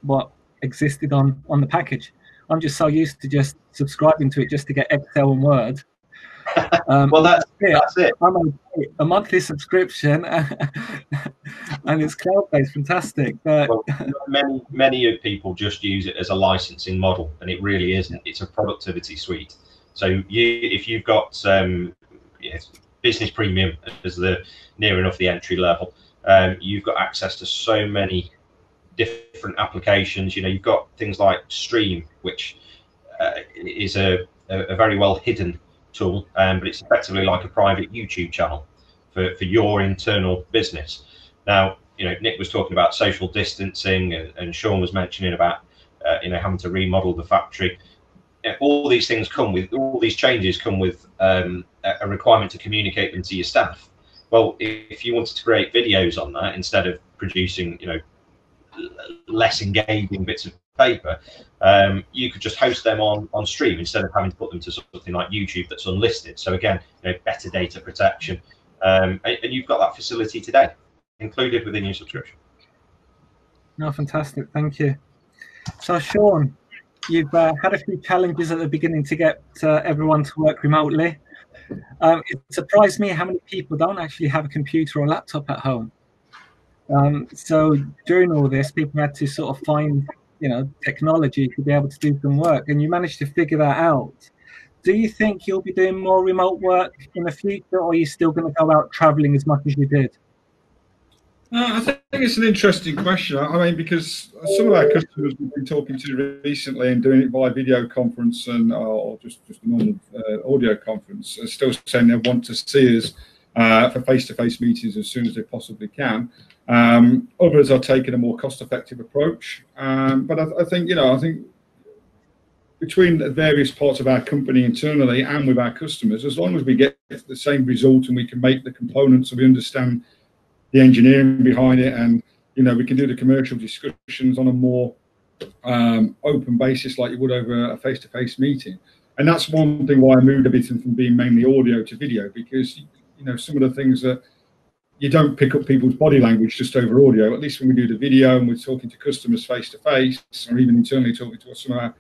what existed on the package. I'm just so used to just subscribing to it just to get Excel and Word. Well, that's it. I'm on a monthly subscription, and it's cloud-based, fantastic. But many people just use it as a licensing model, and it really isn't. It's a productivity suite. So if you've got business premium as the near enough the entry level, you've got access to so many different applications. You've got things like Stream, which is a very well hidden tool, but it's effectively like a private YouTube channel for your internal business. Now, Nick was talking about social distancing, and Shaun was mentioning about having to remodel the factory. All these things all these changes come with a requirement to communicate them to your staff. Well, if you wanted to create videos on that, instead of producing less engaging bits of paper, you could just host them on stream instead of having to put them to something like YouTube that's unlisted. So again, better data protection, and you've got that facility today included within your subscription. No, fantastic, thank you. So Shaun, you've had a few challenges at the beginning to get everyone to work remotely. It surprised me how many people don't actually have a computer or laptop at home. So during all this, people had to sort of find, technology to be able to do some work, and you managed to figure that out. Do you think you'll be doing more remote work in the future, or are you still going to go out traveling as much as you did? I think it's an interesting question. I mean, because some of our customers we've been talking to recently and doing it by video conference or just a normal audio conference are still saying they want to see us for face-to-face meetings as soon as they possibly can. Others are taking a more cost-effective approach. But I think between the various parts of our company internally and with our customers, as long as we get the same result and we can make the components and we understand the engineering behind it, and we can do the commercial discussions on a more open basis like you would over a face-to-face meeting. And that's one thing why I moved a bit from being mainly audio to video, because some of the things that you don't pick up people's body language just over audio. At least when we do the video and we're talking to customers face-to-face, or even internally talking to some of our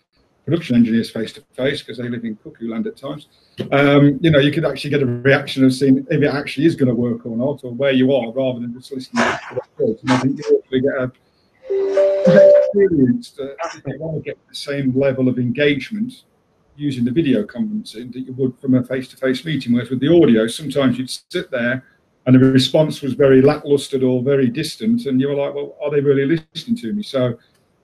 production engineers face-to-face, because they live in cuckoo land at times, you could actually get a reaction of seeing if it actually is going to work or not, or where you are, rather than just listening to the quotes. And I think you actually get an experience that you want to get the same level of engagement using the video conferencing that you would from a face-to-face meeting. Whereas with the audio, sometimes you'd sit there and the response was very lackluster or very distant, and you were like, well, are they really listening to me? So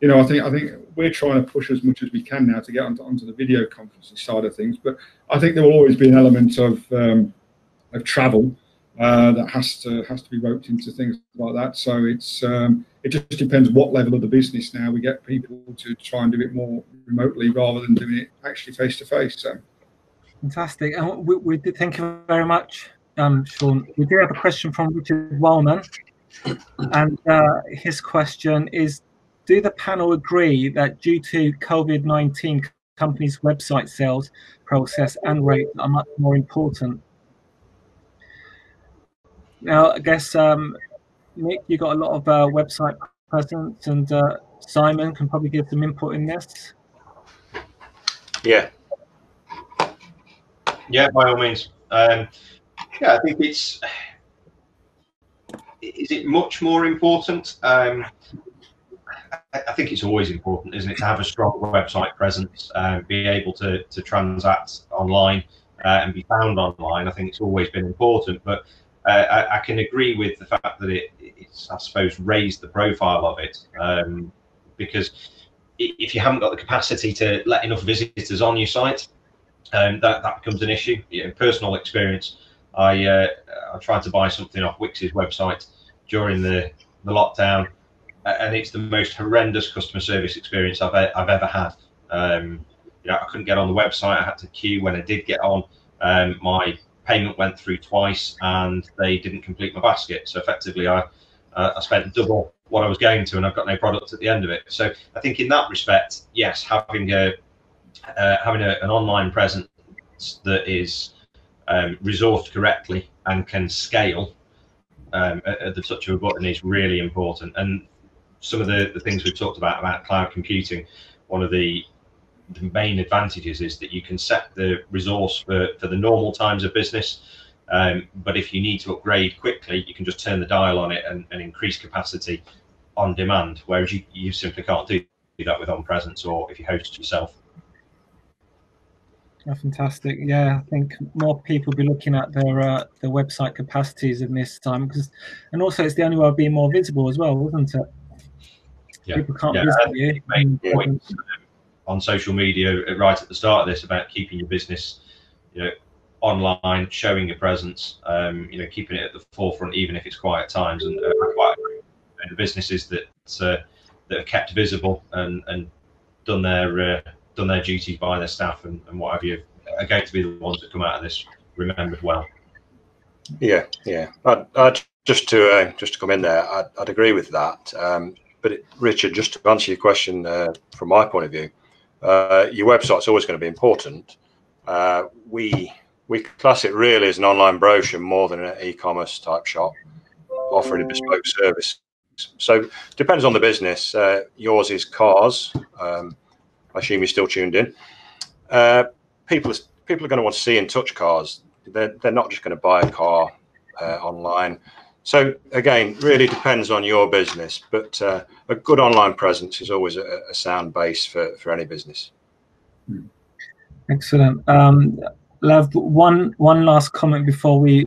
I think we're trying to push as much as we can now to get onto the video conferencing side of things. But I think there will always be an element of travel that has to be roped into things like that. So it just depends what level of the business now we get people to try and do it more remotely rather than doing it actually face to face. So fantastic. And we did thank you very much, Shaun. We do have a question from Richard Wellman, and his question is: do the panel agree that due to COVID-19, companies' website sales process and rate are much more important? Now, I guess, Nik, you got a lot of website presence, and Simon can probably give some input in this. Yeah, by all means. I think is it much more important? I think it's always important, isn't it, to have a strong website presence, be able to transact online and be found online. I think it's always been important, but I can agree with the fact that it's, I suppose, raised the profile of it, because if you haven't got the capacity to let enough visitors on your site, that becomes an issue. Personal experience, I tried to buy something off Wix's website during the lockdown, and it's the most horrendous customer service experience I've ever had. I couldn't get on the website. I had to queue. When I did get on, my payment went through twice, and they didn't complete my basket. So effectively, I spent double what I was going to, and I've got no product at the end of it. So I think in that respect, yes, having an online presence that is resourced correctly and can scale at the touch of a button is really important. And some of the things we've talked about cloud computing, one of the main advantages is that you can set the resource for the normal times of business, but if you need to upgrade quickly, you can just turn the dial on it and increase capacity on demand, whereas you simply can't do that with on-presence or if you host yourself. Oh, fantastic. Yeah, I think more people will be looking at their website capacities in this time, and also it's the only way of being more visible as well, isn't it? Yeah. People can't visit you. On social media right at the start of this about keeping your business, online, showing your presence, keeping it at the forefront, even if it's quiet times. And the businesses that have kept visible and done their duties by their staff and what have you are going to be the ones that come out of this remembered well. Yeah. I'd just to come in there, I'd agree with that. Richard, just to answer your question from my point of view, your website's always going to be important. We class it really as an online brochure more than an e-commerce type shop offering a bespoke service. So depends on the business. Yours is cars. I assume you're still tuned in. People are going to want to see and touch cars. They're not just going to buy a car online. So again, really depends on your business, but a good online presence is always a sound base for any business. Excellent. Lav, one last comment before we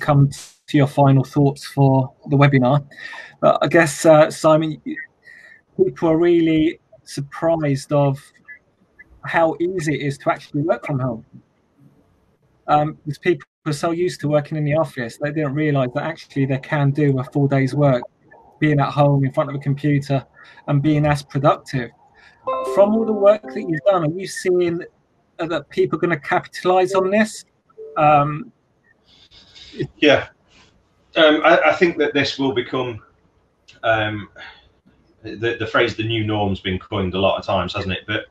come to your final thoughts for the webinar. I guess, Simon, people are really surprised of how easy it is to actually work from home. Because people are so used to working in the office, they didn't realise that actually they can do a full day's work, being at home in front of a computer and being as productive. From all the work that you've done, are you seeing that people are going to capitalise on this? Yeah. I think that this will become the phrase "the new norm's" been coined a lot of times, hasn't it? But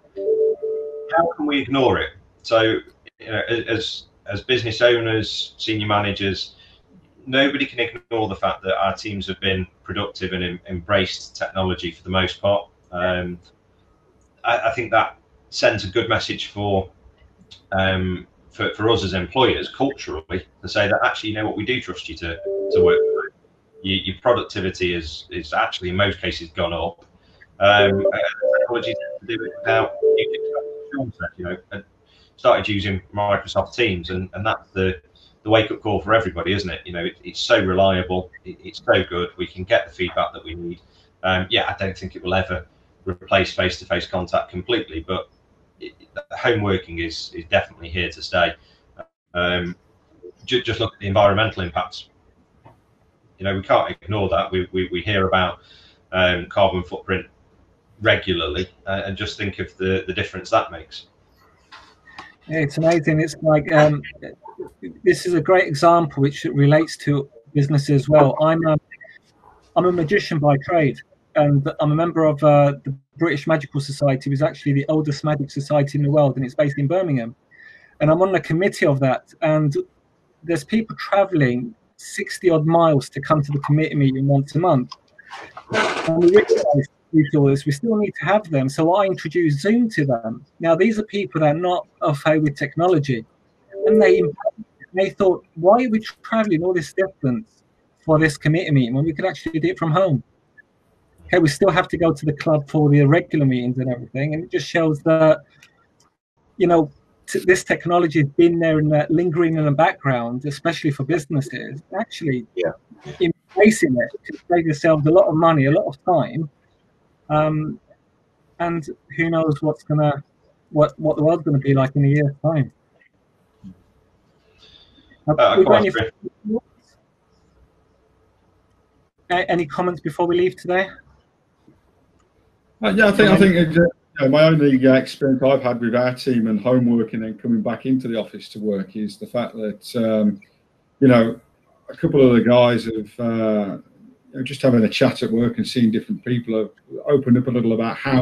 how can we ignore it? So, you know, as business owners, senior managers, nobody can ignore the fact that our teams have been productive and embraced technology for the most part. I think that sends a good message for us as employers culturally to say that actually, you know what, we do trust you to work. Your productivity is actually in most cases gone up. Technology to do it without Shaun said, you know, started using Microsoft Teams, and that's the wake-up call for everybody, isn't it? You know, it's so reliable, it's so good, we can get the feedback that we need. Yeah, I don't think it will ever replace face-to-face contact completely, but home working is definitely here to stay. Just look at the environmental impacts. You know, we can't ignore that. We hear about carbon footprint regularly, and just think of the difference that makes. Yeah, it's amazing. It's like this is a great example which relates to business as well. I'm a magician by trade, and I'm a member of the British Magical Society, which is actually the oldest magic society in the world, and it's based in Birmingham. And I'm on the committee of that. And there's people travelling 60 odd miles to come to the committee meeting once a month. And we realise we still need to have them. So I introduced Zoom to them. Now, these are people that are not au fait with technology. And they thought, why are we travelling all this distance for this committee meeting when we could actually do it from home? Okay, we still have to go to the club for the regular meetings and everything. And it just shows that, you know, this technology has been there and lingering in the background, especially for businesses. Actually, embracing it to save yourselves a lot of money, a lot of time. And who knows what the world's gonna be like in a year's time. Any comments before we leave today? Yeah, I think my only experience I've had with our team and home working and coming back into the office to work is the fact that you know, a couple of the guys have just having a chat at work and seeing different people have opened up a little about how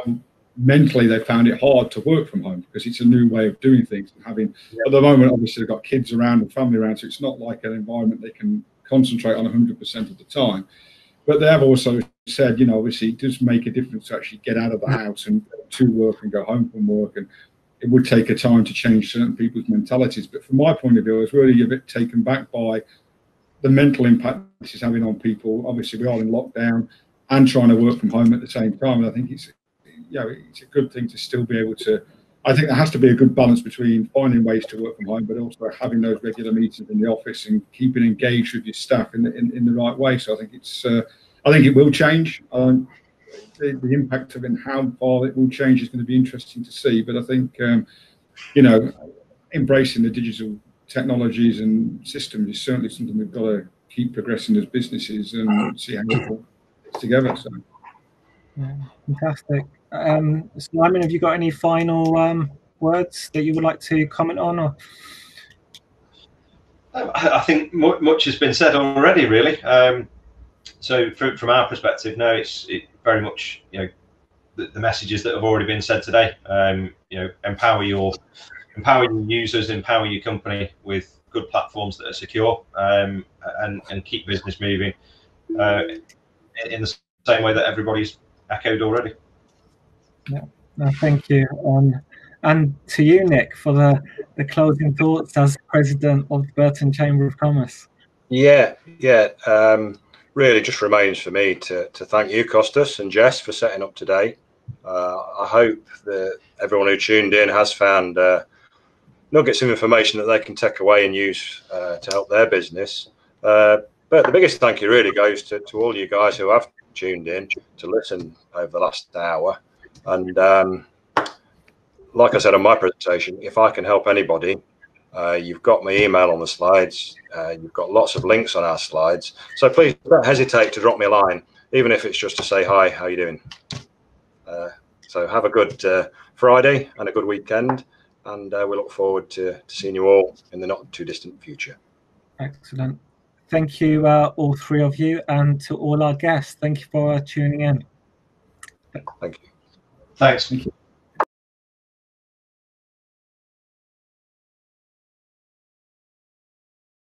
mentally they found it hard to work from home because it's a new way of doing things. And having at the moment, obviously, they've got kids around and family around, so it's not like an environment they can concentrate on 100% of the time. But they have also said, you know, obviously it does make a difference to actually get out of the house and to work and go home from work. And it would take a time to change certain people's mentalities. But from my point of view, I was really a bit taken back by the mental impact this is having on people. Obviously, we are in lockdown and trying to work from home at the same time. And I think it's a good thing to still be able to. I think there has to be a good balance between finding ways to work from home, but also having those regular meetings in the office and keeping engaged with your staff in the right way. So I think it will change. The impact of it and how far it will change is going to be interesting to see. But I think you know, embracing the digital technologies and systems is certainly something we've got to keep progressing as businesses and see how it all fits together. So. Yeah, fantastic. Simon, have you got any final words that you would like to comment on? Or? I think much has been said already, really. So from our perspective, no, it very much, you know, the messages that have already been said today. You know, empower your users, empower your company with good platforms that are secure, and keep business moving in the same way that everybody's echoed already. Yeah, no, thank you. And to you, Nick, for the closing thoughts as president of the Burton Chamber of Commerce. Yeah. Really just remains for me to thank you, Costas and Jess, for setting up today. I hope that everyone who tuned in has found nuggets of information that they can take away and use to help their business. But the biggest thank you really goes to all you guys who have tuned in to listen over the last hour. And like I said on my presentation, if I can help anybody, you've got my email on the slides. You've got lots of links on our slides. So please don't hesitate to drop me a line, even if it's just to say, hi, how you doing? So have a good Friday and a good weekend. And we look forward to seeing you all in the not too distant future. Excellent. Thank you, all three of you, and to all our guests. Thank you for tuning in. Thank you. Thanks. Thank you.